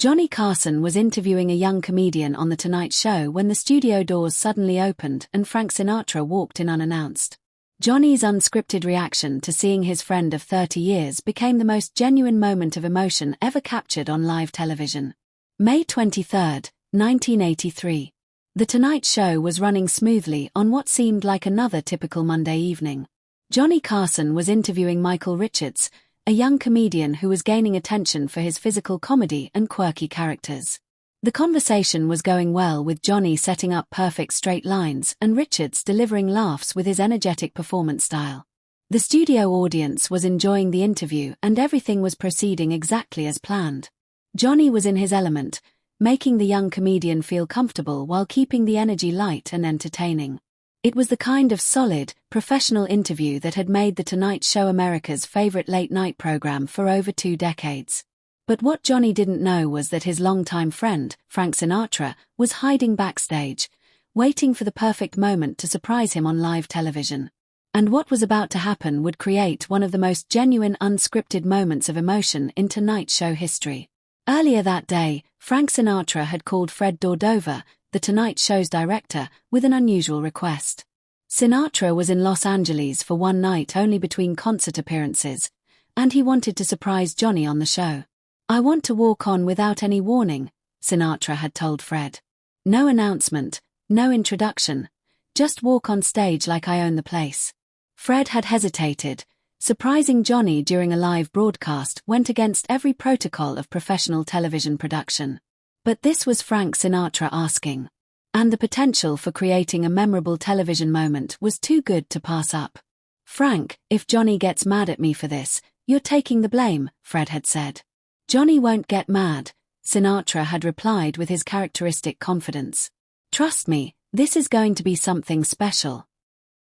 Johnny Carson was interviewing a young comedian on The Tonight Show when the studio doors suddenly opened and Frank Sinatra walked in unannounced. Johnny's unscripted reaction to seeing his friend of 30 years became the most genuine moment of emotion ever captured on live television. May 23, 1983. The Tonight Show was running smoothly on what seemed like another typical Monday evening. Johnny Carson was interviewing Michael Richards, a young comedian who was gaining attention for his physical comedy and quirky characters. The conversation was going well, with Johnny setting up perfect straight lines and Richards delivering laughs with his energetic performance style. The studio audience was enjoying the interview and everything was proceeding exactly as planned. Johnny was in his element, making the young comedian feel comfortable while keeping the energy light and entertaining. It was the kind of solid, professional interview that had made The Tonight Show America's favorite late-night program for over 2 decades. But what Johnny didn't know was that his longtime friend, Frank Sinatra, was hiding backstage, waiting for the perfect moment to surprise him on live television. And what was about to happen would create one of the most genuine unscripted moments of emotion in Tonight Show history. Earlier that day, Frank Sinatra had called Fred Cordova, The Tonight Show's director, with an unusual request. Sinatra was in Los Angeles for one night only between concert appearances, and he wanted to surprise Johnny on the show. "I want to walk on without any warning," Sinatra had told Fred. "No announcement, no introduction, just walk on stage like I own the place." Fred had hesitated. Surprising Johnny during a live broadcast went against every protocol of professional television production. But this was Frank Sinatra asking. And the potential for creating a memorable television moment was too good to pass up. "Frank, if Johnny gets mad at me for this, you're taking the blame," Fred had said. "Johnny won't get mad," Sinatra had replied with his characteristic confidence. "Trust me, this is going to be something special."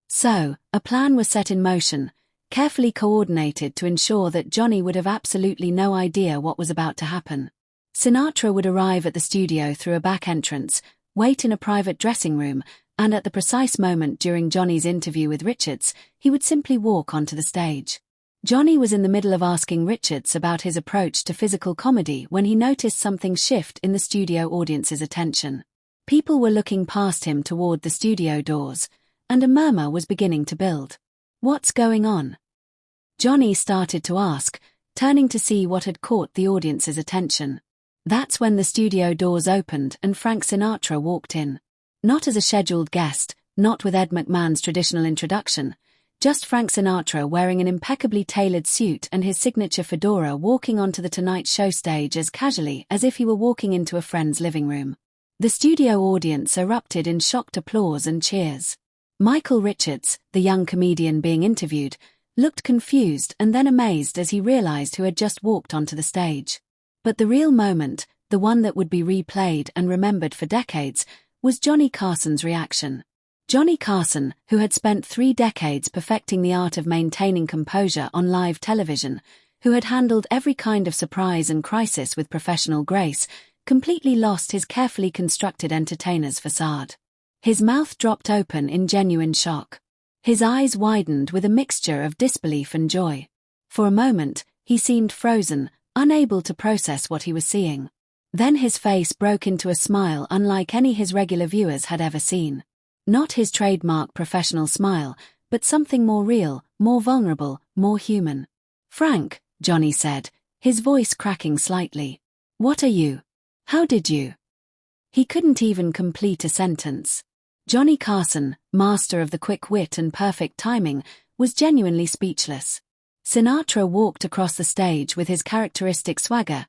So, a plan was set in motion, carefully coordinated to ensure that Johnny would have absolutely no idea what was about to happen. Sinatra would arrive at the studio through a back entrance, wait in a private dressing room, and at the precise moment during Johnny's interview with Richards, he would simply walk onto the stage. Johnny was in the middle of asking Richards about his approach to physical comedy when he noticed something shift in the studio audience's attention. People were looking past him toward the studio doors, and a murmur was beginning to build. "What's going on?" Johnny started to ask, turning to see what had caught the audience's attention. That's when the studio doors opened and Frank Sinatra walked in. Not as a scheduled guest, not with Ed McMahon's traditional introduction, just Frank Sinatra wearing an impeccably tailored suit and his signature fedora, walking onto the Tonight Show stage as casually as if he were walking into a friend's living room. The studio audience erupted in shocked applause and cheers. Michael Richards, the young comedian being interviewed, looked confused and then amazed as he realized who had just walked onto the stage. But the real moment, the one that would be replayed and remembered for decades, was Johnny Carson's reaction. Johnny Carson, who had spent 3 decades perfecting the art of maintaining composure on live television, who had handled every kind of surprise and crisis with professional grace, completely lost his carefully constructed entertainer's facade. His mouth dropped open in genuine shock. His eyes widened with a mixture of disbelief and joy. For a moment, he seemed frozen, unable to process what he was seeing. Then his face broke into a smile unlike any his regular viewers had ever seen. Not his trademark professional smile, but something more real, more vulnerable, more human. "Frank," Johnny said, his voice cracking slightly. "What are you? How did you?" He couldn't even complete a sentence. Johnny Carson, master of the quick wit and perfect timing, was genuinely speechless. Sinatra walked across the stage with his characteristic swagger,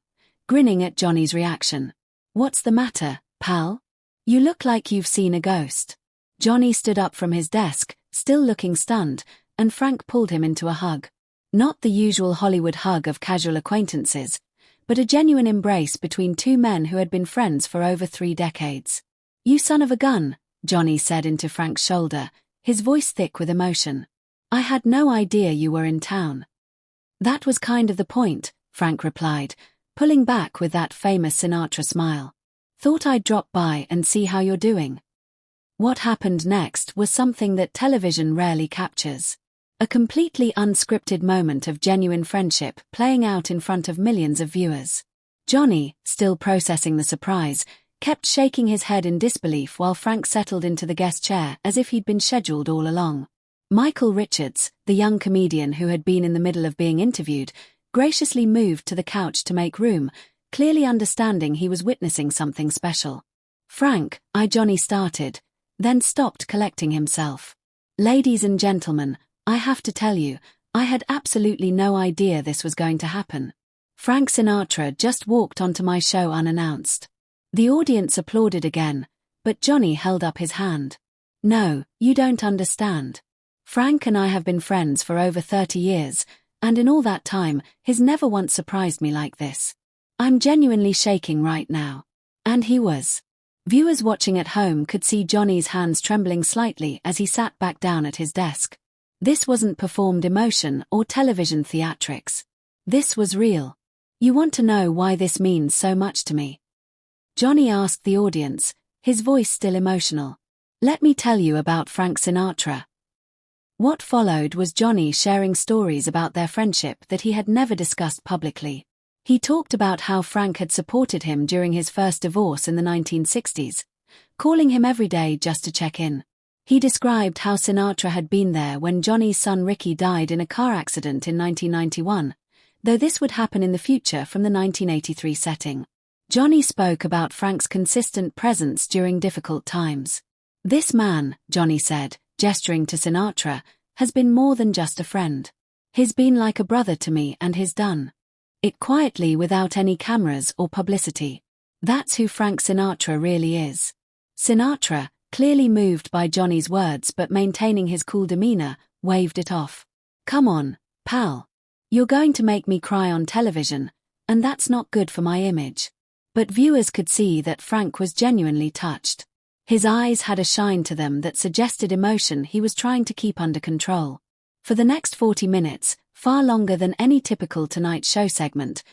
grinning at Johnny's reaction. "What's the matter, pal? You look like you've seen a ghost." Johnny stood up from his desk, still looking stunned, and Frank pulled him into a hug. Not the usual Hollywood hug of casual acquaintances, but a genuine embrace between 2 men who had been friends for over 3 decades. "You son of a gun," Johnny said into Frank's shoulder, his voice thick with emotion. "I had no idea you were in town." "That was kind of the point," Frank replied, pulling back with that famous Sinatra smile. "Thought I'd drop by and see how you're doing." What happened next was something that television rarely captures. A completely unscripted moment of genuine friendship playing out in front of millions of viewers. Johnny, still processing the surprise, kept shaking his head in disbelief while Frank settled into the guest chair as if he'd been scheduled all along. Michael Richards, the young comedian who had been in the middle of being interviewed, graciously moved to the couch to make room, clearly understanding he was witnessing something special. Frank, Johnny started, then stopped collecting himself. Ladies and gentlemen, I have to tell you, I had absolutely no idea this was going to happen. Frank Sinatra just walked onto my show unannounced. The audience applauded again, but Johnny held up his hand. No, you don't understand. Frank and I have been friends for over 30 years, and in all that time, he's never once surprised me like this. I'm genuinely shaking right now. And he was. Viewers watching at home could see Johnny's hands trembling slightly as he sat back down at his desk. This wasn't performed emotion or television theatrics. This was real. You want to know why this means so much to me? Johnny asked the audience, his voice still emotional. Let me tell you about Frank Sinatra. What followed was Johnny sharing stories about their friendship that he had never discussed publicly. He talked about how Frank had supported him during his first divorce in the 1960s, calling him every day just to check in. He described how Sinatra had been there when Johnny's son Ricky died in a car accident in 1991, though this would happen in the future from the 1983 setting. Johnny spoke about Frank's consistent presence during difficult times. This man, Johnny said, gesturing to Sinatra, has been more than just a friend. He's been like a brother to me and he's done it quietly without any cameras or publicity. That's who Frank Sinatra really is. Sinatra, clearly moved by Johnny's words but maintaining his cool demeanor, waved it off. Come on, pal. You're going to make me cry on television, and that's not good for my image. But viewers could see that Frank was genuinely touched. His eyes had a shine to them that suggested emotion he was trying to keep under control. For the next 40 minutes, far longer than any typical Tonight Show segment,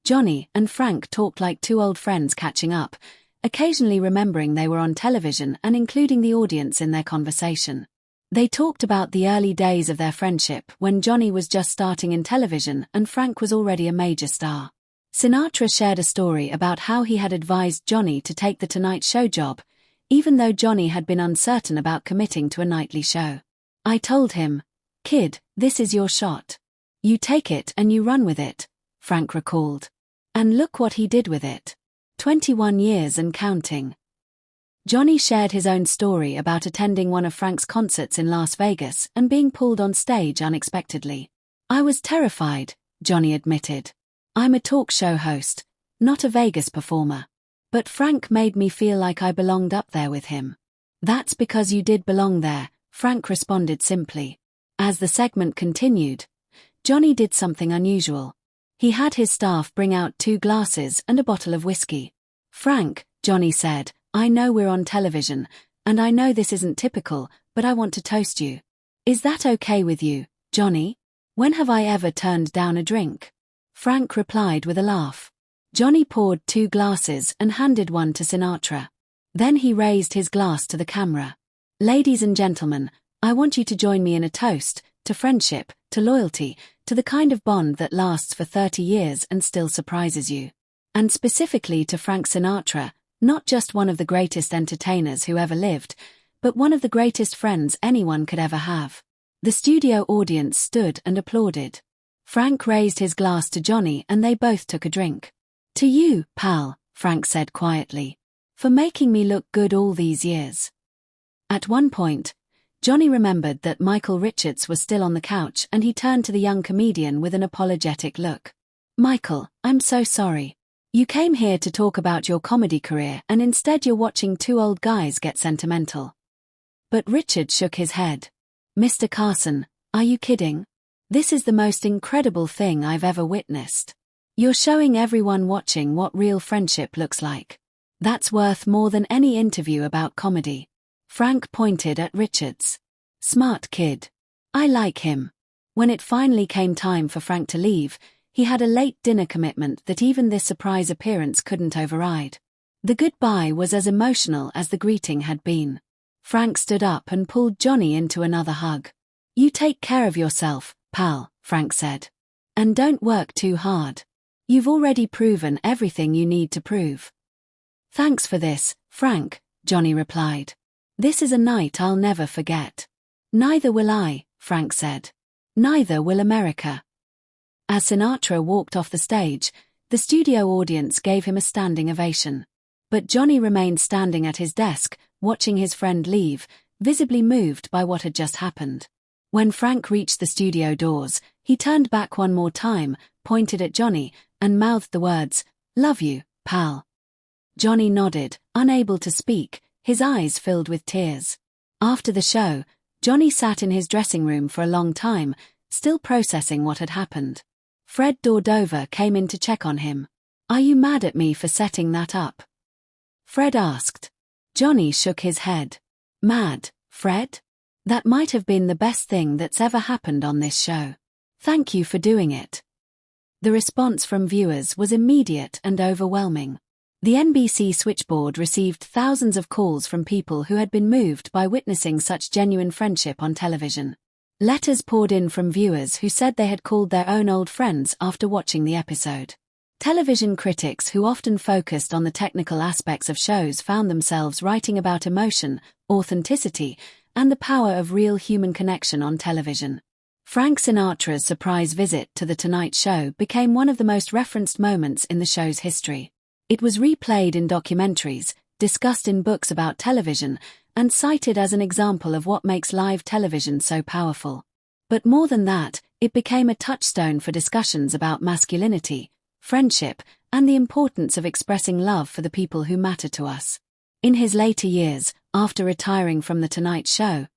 Johnny and Frank talked like two old friends catching up, occasionally remembering they were on television and including the audience in their conversation. They talked about the early days of their friendship when Johnny was just starting in television and Frank was already a major star. Sinatra shared a story about how he had advised Johnny to take the Tonight Show job, even though Johnny had been uncertain about committing to a nightly show. I told him, "Kid, this is your shot. You take it and you run with it," Frank recalled. And look what he did with it. 21 years and counting. Johnny shared his own story about attending one of Frank's concerts in Las Vegas and being pulled on stage unexpectedly. I was terrified, Johnny admitted. I'm a talk show host, not a Vegas performer. But Frank made me feel like I belonged up there with him. That's because you did belong there, Frank responded simply. As the segment continued, Johnny did something unusual. He had his staff bring out 2 glasses and a bottle of whiskey. Frank, Johnny said, I know we're on television, and I know this isn't typical, but I want to toast you. Is that okay with you, Johnny? When have I ever turned down a drink? Frank replied with a laugh. Johnny poured 2 glasses and handed one to Sinatra. Then he raised his glass to the camera. Ladies and gentlemen, I want you to join me in a toast, to friendship, to loyalty, to the kind of bond that lasts for 30 years and still surprises you. And specifically to Frank Sinatra, not just one of the greatest entertainers who ever lived, but one of the greatest friends anyone could ever have. The studio audience stood and applauded. Frank raised his glass to Johnny and they both took a drink. To you, pal, Frank said quietly, for making me look good all these years. At one point, Johnny remembered that Michael Richards was still on the couch and he turned to the young comedian with an apologetic look. Michael, I'm so sorry. You came here to talk about your comedy career and instead you're watching 2 old guys get sentimental. But Richard shook his head. Mr. Carson, are you kidding? This is the most incredible thing I've ever witnessed. You're showing everyone watching what real friendship looks like. That's worth more than any interview about comedy. Frank pointed at Richards. Smart kid. I like him. When it finally came time for Frank to leave, he had a late dinner commitment that even this surprise appearance couldn't override. The goodbye was as emotional as the greeting had been. Frank stood up and pulled Johnny into another hug. You take care of yourself, pal, Frank said. And don't work too hard. You've already proven everything you need to prove. Thanks for this, Frank, Johnny replied. This is a night I'll never forget. Neither will I, Frank said. Neither will America. As Sinatra walked off the stage, the studio audience gave him a standing ovation. But Johnny remained standing at his desk, watching his friend leave, visibly moved by what had just happened. When Frank reached the studio doors, he turned back one more time, pointed at Johnny, and mouthed the words, "Love you, pal." Johnny nodded, unable to speak, his eyes filled with tears. After the show, Johnny sat in his dressing room for a long time, still processing what had happened. Fred Dordover came in to check on him. "Are you mad at me for setting that up?" Fred asked. Johnny shook his head. "Mad, Fred? That might have been the best thing that's ever happened on this show. Thank you for doing it." The response from viewers was immediate and overwhelming. The NBC switchboard received thousands of calls from people who had been moved by witnessing such genuine friendship on television. Letters poured in from viewers who said they had called their own old friends after watching the episode. Television critics who often focused on the technical aspects of shows found themselves writing about emotion, authenticity, and the power of real human connection on television. Frank Sinatra's surprise visit to The Tonight Show became one of the most referenced moments in the show's history. It was replayed in documentaries, discussed in books about television, and cited as an example of what makes live television so powerful. But more than that, it became a touchstone for discussions about masculinity, friendship, and the importance of expressing love for the people who matter to us. In his later years, after retiring from The Tonight Show,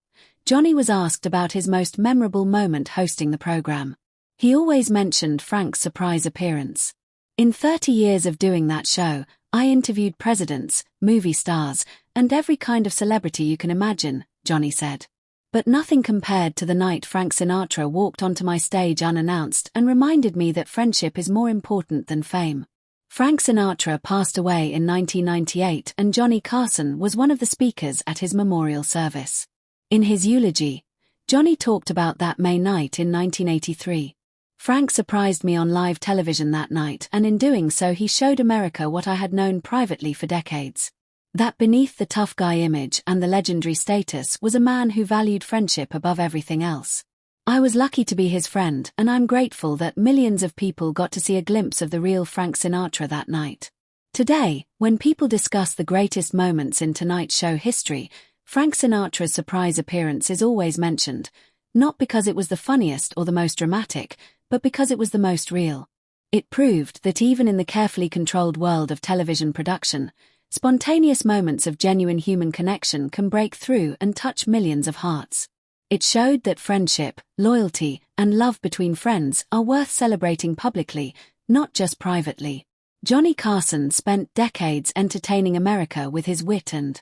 Johnny was asked about his most memorable moment hosting the program. He always mentioned Frank's surprise appearance. "In 30 years of doing that show, I interviewed presidents, movie stars, and every kind of celebrity you can imagine," Johnny said. "But nothing compared to the night Frank Sinatra walked onto my stage unannounced and reminded me that friendship is more important than fame." Frank Sinatra passed away in 1998 and Johnny Carson was one of the speakers at his memorial service. In his eulogy, Johnny talked about that May night in 1983. "Frank surprised me on live television that night, and in doing so he showed America what I had known privately for decades. That beneath the tough guy image and the legendary status was a man who valued friendship above everything else. I was lucky to be his friend, and I'm grateful that millions of people got to see a glimpse of the real Frank Sinatra that night." Today, when people discuss the greatest moments in Tonight Show history, Frank Sinatra's surprise appearance is always mentioned, not because it was the funniest or the most dramatic, but because it was the most real. It proved that even in the carefully controlled world of television production, spontaneous moments of genuine human connection can break through and touch millions of hearts. It showed that friendship, loyalty, and love between friends are worth celebrating publicly, not just privately. Johnny Carson spent decades entertaining America with his wit and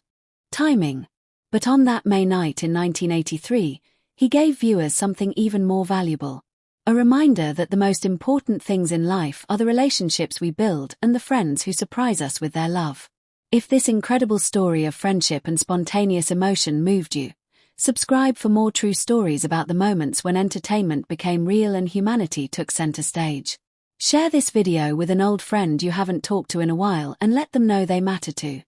timing. But on that May night in 1983, he gave viewers something even more valuable. A reminder that the most important things in life are the relationships we build and the friends who surprise us with their love. If this incredible story of friendship and spontaneous emotion moved you, subscribe for more true stories about the moments when entertainment became real and humanity took center stage. Share this video with an old friend you haven't talked to in a while and let them know they matter too.